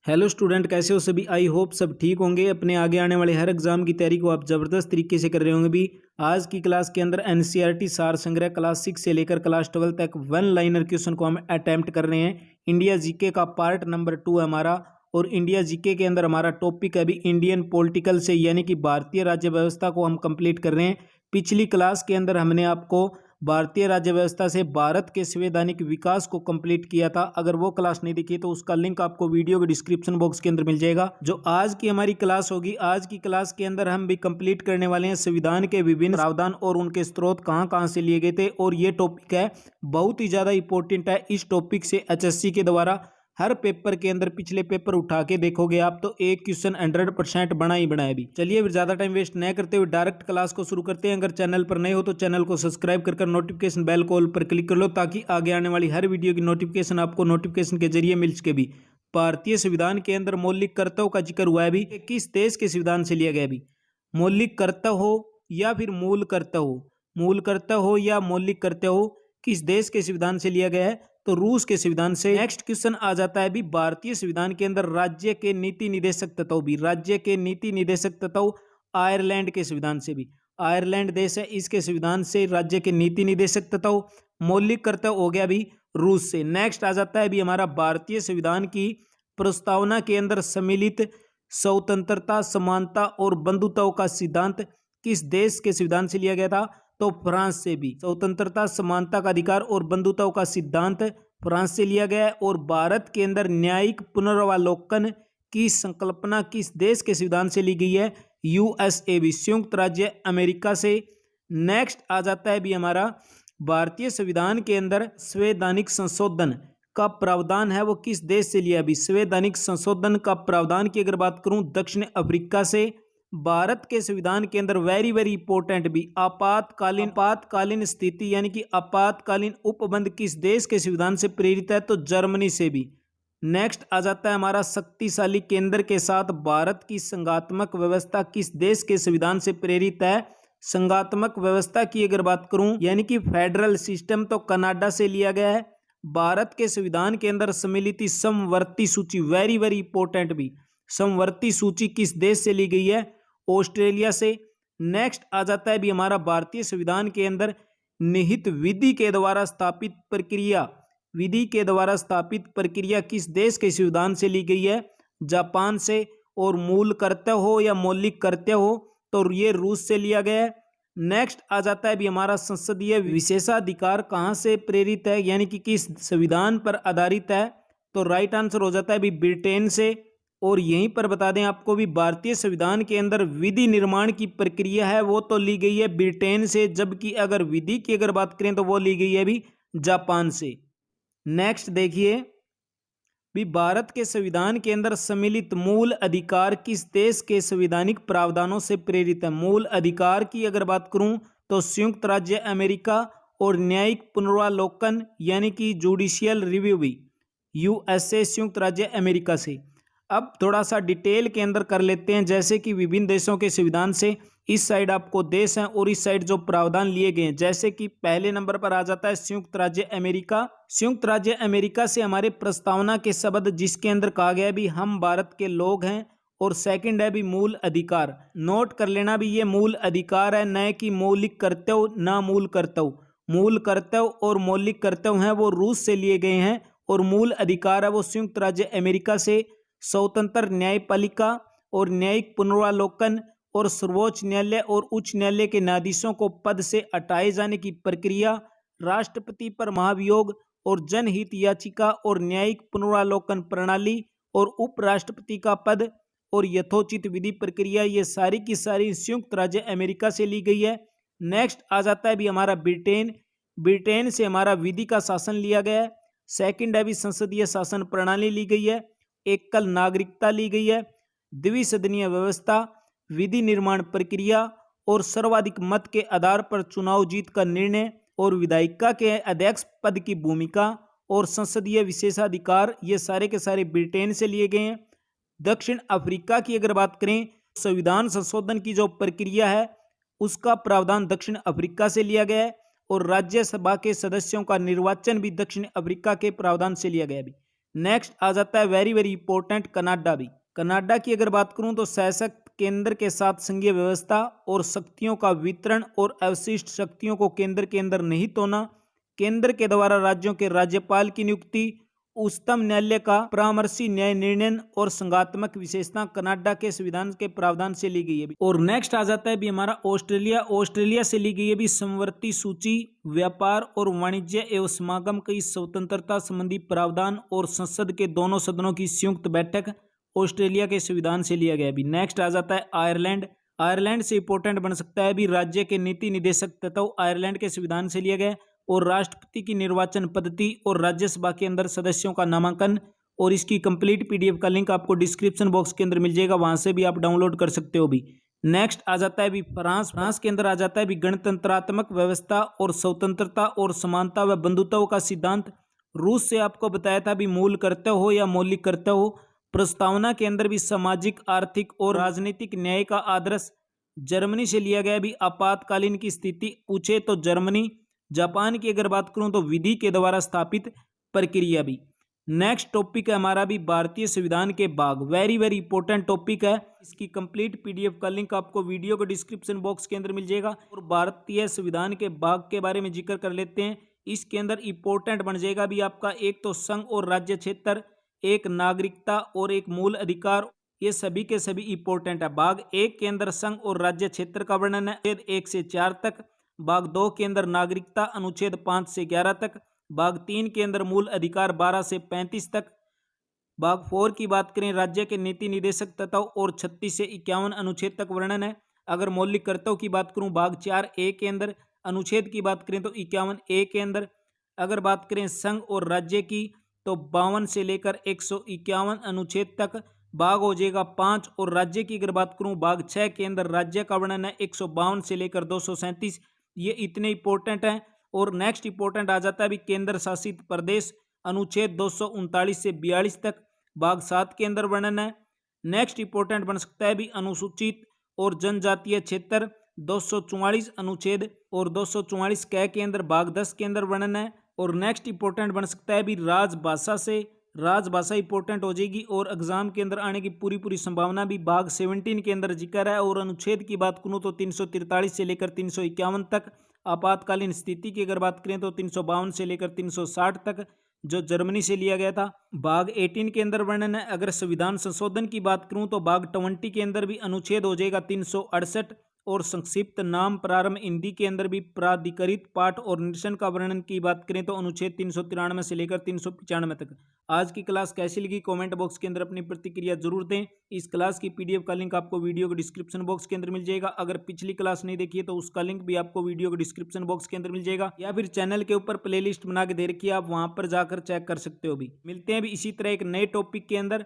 Hello student, कैसे हो सभी। आई होप सब ठीक होंगे। अपने आगे आने वाले हर एग्जाम की तैयारी को आप ज़बरदस्त तरीके से कर रहे होंगे। भी आज की क्लास के अंदर एनसीईआरटी सार संग्रह क्लास 6 से लेकर क्लास 12 तक वन लाइनर क्वेश्चन को हम अटेम्प्ट कर रहे हैं। इंडिया जीके का पार्ट नंबर 2 है हमारा, और इंडिया जीके के अंदर हमारा टॉपिक है अभी इंडियन पॉलिटिकल से, यानी कि भारतीय राज्य व्यवस्था को हम कंप्लीट कर रहे हैं। पिछली क्लास के अंदर हमने आपको भारतीय राज्य व्यवस्था से भारत के संवैधानिक विकास को कंप्लीट किया था। अगर वो क्लास नहीं देखी तो उसका लिंक आपको वीडियो के डिस्क्रिप्शन बॉक्स के अंदर मिल जाएगा। जो आज की हमारी क्लास होगी, आज की क्लास के अंदर हम भी कंप्लीट करने वाले हैं संविधान के विभिन्न प्रावधान और उनके स्रोत कहां कहां से लिए गए थे। और ये टॉपिक है बहुत ही ज्यादा इंपॉर्टेंट है। इस टॉपिक से एचएससी के द्वारा हर पेपर के अंदर पिछले पेपर उठा के देखोगे आप तो एक क्वेश्चन 100% बना ही बना है। भी चलिए फिर ज्यादा टाइम वेस्ट न करते हुए डायरेक्ट क्लास को शुरू करते हैं। अगर चैनल पर नए हो तो चैनल को सब्सक्राइब कर नोटिफिकेशन बेल कॉल पर क्लिक कर लो, ताकि आगे आने वाली हर वीडियो की नोटिफिकेशन आपको नोटिफिकेशन के जरिए मिल सके। भी भारतीय संविधान के अंदर मौलिक कर्तव्यों का जिक्र हुआ है। भी किस देश के संविधान से लिया गया। भी मौलिक कर्तव्य हो या फिर मूल कर्तव्य हो, मूल कर्तव्य हो या मौलिक कर्तव्य हो, किस देश के संविधान से लिया गया है तो रूस के संविधान से। नेक्स्ट क्वेश्चन आ जाता है भी भारतीय संविधान के अंदर राज्य के नीति निदेशक तत्व। भी राज्य के नीति निदेशक तत्व आयरलैंड के संविधान से। भी आयरलैंड देश है, इसके संविधान से राज्य के नीति निदेशक तत्व। मौलिक कर्तव्य हो गया भी रूस से। नेक्स्ट आ जाता है भी हमारा भारतीय संविधान की प्रस्तावना के अंदर सम्मिलित स्वतंत्रता, समानता और बंधुत्व का सिद्धांत किस देश के संविधान से लिया गया था तो फ्रांस से। भी स्वतंत्रता, समानता का अधिकार और बंधुत्व का सिद्धांत फ्रांस से लिया गया है। और भारत के अंदर न्यायिक पुनर्वालोकन की संकल्पना किस देश के संविधान से ली गई है यूएसए, भी संयुक्त राज्य अमेरिका से। नेक्स्ट आ जाता है भी हमारा भारतीय संविधान के अंदर संवैधानिक संशोधन का प्रावधान है वो किस देश से लिया। भी संवैधानिक संशोधन का प्रावधान की अगर बात करूं दक्षिण अफ्रीका से। भारत के संविधान के अंदर वेरी वेरी इंपॉर्टेंट भी आपातकालीन स्थिति यानी कि आपातकालीन उपबंध किस देश के संविधान से प्रेरित है तो जर्मनी से। भी नेक्स्ट आ जाता है हमारा शक्तिशाली केंद्र के साथ भारत की संघात्मक व्यवस्था किस देश के संविधान से प्रेरित है। संघात्मक व्यवस्था की अगर बात करूं यानी कि फेडरल सिस्टम तो कनाडा से लिया गया है। भारत के संविधान के अंदर सम्मिलित समवर्ती सूची वेरी वेरी इंपॉर्टेंट भी समवर्ती सूची किस देश से ली गई है ऑस्ट्रेलिया से। नेक्स्ट आ जाता है भी हमारा भारतीय संविधान के अंदर निहित विधि के द्वारा स्थापित प्रक्रिया किस देश के संविधान से ली गई है जापान से। और मूल कर्तव्य हो या मौलिक कर्तव्य हो तो ये रूस से लिया गया है। नेक्स्ट आ जाता है भी हमारा संसदीय विशेषाधिकार कहाँ से प्रेरित है यानी कि किस संविधान पर आधारित है तो राइट आंसर हो जाता है भी ब्रिटेन से। और यहीं पर बता दें आपको भी भारतीय संविधान के अंदर विधि निर्माण की प्रक्रिया है वो तो ली गई है ब्रिटेन से, जबकि अगर विधि की अगर बात करें तो वो ली गई है भी जापान से। नेक्स्ट देखिए भी भारत के संविधान के अंदर सम्मिलित मूल अधिकार किस देश के संवैधानिक प्रावधानों से प्रेरित है। मूल अधिकार की अगर बात करूं तो संयुक्त राज्य अमेरिका। और न्यायिक पुनर्वालोकन यानी कि जुडिशियल रिव्यू भी यूएसए, संयुक्त राज्य अमेरिका से। अब थोड़ा सा डिटेल के अंदर कर लेते हैं, जैसे कि विभिन्न देशों के संविधान से इस साइड आपको देश हैं और इस साइड जो प्रावधान लिए गए हैं। जैसे कि पहले नंबर पर आ जाता है संयुक्त राज्य अमेरिका। संयुक्त राज्य अमेरिका से हमारे प्रस्तावना के शब्द जिसके अंदर कहा गया है भी हम भारत के लोग हैं। और सेकंड है भी मूल अधिकार, नोट कर लेना भी ये मूल अधिकार है, न कि मौलिक कर्तव्य ना मूल कर्तव्य। मूल कर्तव्य और मौलिक कर्तव्य हैं वो रूस से लिए गए हैं और मूल अधिकार है वो संयुक्त राज्य अमेरिका से। स्वतंत्र न्यायपालिका और न्यायिक पुनर्वालोकन और सर्वोच्च न्यायालय और उच्च न्यायालय के न्यायाधीशों को पद से हटाए जाने की प्रक्रिया, राष्ट्रपति पर महाभियोग और जनहित याचिका और न्यायिक पुनर्वालोकन प्रणाली और उपराष्ट्रपति का पद और यथोचित विधि प्रक्रिया, ये सारी की सारी संयुक्त राज्य अमेरिका से ली गई है। नेक्स्ट आ जाता है भी हमारा ब्रिटेन से हमारा विधि का शासन लिया गया है। सेकंड है भी संसदीय शासन प्रणाली ली गई है। एकल नागरिकता ली गई है। द्विसदनीय व्यवस्था, विधि निर्माण प्रक्रिया और सर्वाधिक मत के आधार पर चुनाव जीत का निर्णय और विधायिका के अध्यक्ष पद की भूमिका और संसदीय विशेषाधिकार, ये सारे के सारे ब्रिटेन से लिए गए हैं। दक्षिण अफ्रीका की अगर बात करें संविधान संशोधन की जो प्रक्रिया है उसका प्रावधान दक्षिण अफ्रीका से लिया गया है। और राज्यसभा के सदस्यों का निर्वाचन भी दक्षिण अफ्रीका के प्रावधान से लिया गया है। नेक्स्ट आ जाता है वेरी वेरी इंपॉर्टेंट कनाडा भी। कनाडा की अगर बात करूं तो सशक्त केंद्र के साथ संघीय व्यवस्था और शक्तियों का वितरण और अवशिष्ट शक्तियों को केंद्र के अंदर निहित होना, केंद्र के द्वारा राज्यों के राज्यपाल की नियुक्ति, उच्चतम न्यायालय का परामर्शी न्याय निर्णय और संघात्मक विशेषता कनाडा के संविधान के प्रावधान से ली गई है। और नेक्स्ट आ जाता है भी हमारा ऑस्ट्रेलिया। ऑस्ट्रेलिया से ली गई है भी समवर्ती सूची, व्यापार और वाणिज्य एवं समागम की स्वतंत्रता संबंधी प्रावधान और संसद के दोनों सदनों की संयुक्त बैठक ऑस्ट्रेलिया के संविधान से लिया गया। भी नेक्स्ट आ जाता है आयरलैंड। आयरलैंड से इंपॉर्टेंट बन सकता है भी राज्य के नीति निदेशक तत्व आयरलैंड के संविधान से लिया गया, और राष्ट्रपति की निर्वाचन पद्धति और राज्यसभा के अंदर सदस्यों का नामांकन। और इसकी कंप्लीट पीडीएफ का लिंक आपको डिस्क्रिप्शन बॉक्स के अंदर मिल जाएगा, वहां से भी आप डाउनलोड कर सकते हो भी। नेक्स्ट आ जाता है भी फ्रांस। फ्रांस के अंदर आ जाता है भी गणतंत्रात्मक व्यवस्था और स्वतंत्रता और समानता व बंधुत्व का सिद्धांत। रूस से आपको बताया था भी मूल कर्तव्य हो या मौलिक कर्तव्य हो। प्रस्तावना के अंदर भी सामाजिक, आर्थिक और राजनीतिक न्याय का आदर्श। जर्मनी से लिया गया भी आपातकालीन की स्थिति पूछे तो जर्मनी। जापान की अगर बात करूं तो विधि के द्वारा स्थापित प्रक्रिया भी। नेक्स्ट टॉपिक है हमारा भी भारतीय संविधान के भाग। वेरी वेरी इंपॉर्टेंट टॉपिक है। इसकी कंप्लीट पीडीएफ का लिंक आपको वीडियो के डिस्क्रिप्शन बॉक्स के अंदर मिल जाएगा। और भारतीय संविधान के भाग के बारे में जिक्र कर लेते हैं। इसके अंदर इंपॉर्टेंट बन जाएगा भी आपका एक तो संघ और राज्य क्षेत्र, एक नागरिकता और एक मूल अधिकार। ये सभी के सभी इंपॉर्टेंट है। भाग 1 के अंदर संघ और राज्य क्षेत्र का वर्णन है, अनुच्छेद 1 से 4 तक। भाग 2 के अंदर नागरिकता, अनुच्छेद 5 से 11 तक। भाग 3 के अंदर मूल अधिकार 12 से 35 तक। भाग 4 की बात करें राज्य के नीति निदेशक तत्व और 36 से 51 अनुच्छेद तक वर्णन है। अगर मौलिक कर्तव्य की बात करूं भाग 4 ए के अंदर अनुच्छेद की बात करें तो 51 ए के अंदर। अगर बात करें संघ और राज्य की तो 52 से लेकर 151 अनुच्छेद तक भाग हो जाएगा 5। और राज्य की अगर बात करूं भाग 6 के अंदर राज्य का वर्णन है 152 से लेकर 237। ये इतने इंपॉर्टेंट हैं। और नेक्स्ट इंपॉर्टेंट आ जाता है भी केंद्र शासित प्रदेश, अनुच्छेद 239 से 42 तक भाग 7 के अंदर वर्णन है। नेक्स्ट इंपॉर्टेंट बन सकता है भी अनुसूचित और जनजातीय क्षेत्र, 244 अनुच्छेद और 244 क के अंदर भाग 10 के अंदर वर्णन है। और नेक्स्ट इंपॉर्टेंट बन सकता है भी राजभाषा से, राजभाषा इंपॉर्टेंट हो जाएगी और एग्जाम के अंदर आने की पूरी संभावना भी भाग 17 के अंदर जिक्र है। और अनुच्छेद की बात करूं तो 343 से लेकर 351 तक। आपातकालीन स्थिति की अगर बात करें तो 352 से लेकर 360 तक, जो जर्मनी से लिया गया था। भाग 18 के अंदर वर्णन है। अगर संविधान संशोधन की बात करूं तो भाग 20 के अंदर भी अनुच्छेद हो जाएगा 368। और संक्षिप्त नाम प्रारंभ हिंदी के अंदर भी प्राधिकृत पाठ और निरसन का वर्णन की बात करें तो अनुच्छेद 393 से लेकर 395 तक। आज की क्लास कैसी लगी कमेंट बॉक्स के अंदर अपनी प्रतिक्रिया जरूर दें। इस क्लास की पीडीएफ का लिंक आपको वीडियो के डिस्क्रिप्शन बॉक्स के अंदर मिल जाएगा। अगर पिछली क्लास नहीं देखी है तो उसका लिंक भी आपको वीडियो के डिस्क्रिप्शन बॉक्स के अंदर मिल जाएगा, या फिर चैनल के ऊपर प्लेलिस्ट बना के दे रखी है, आप वहां पर जाकर चेक कर सकते हो भी। मिलते हैं भी इसी तरह एक नए टॉपिक के अंदर।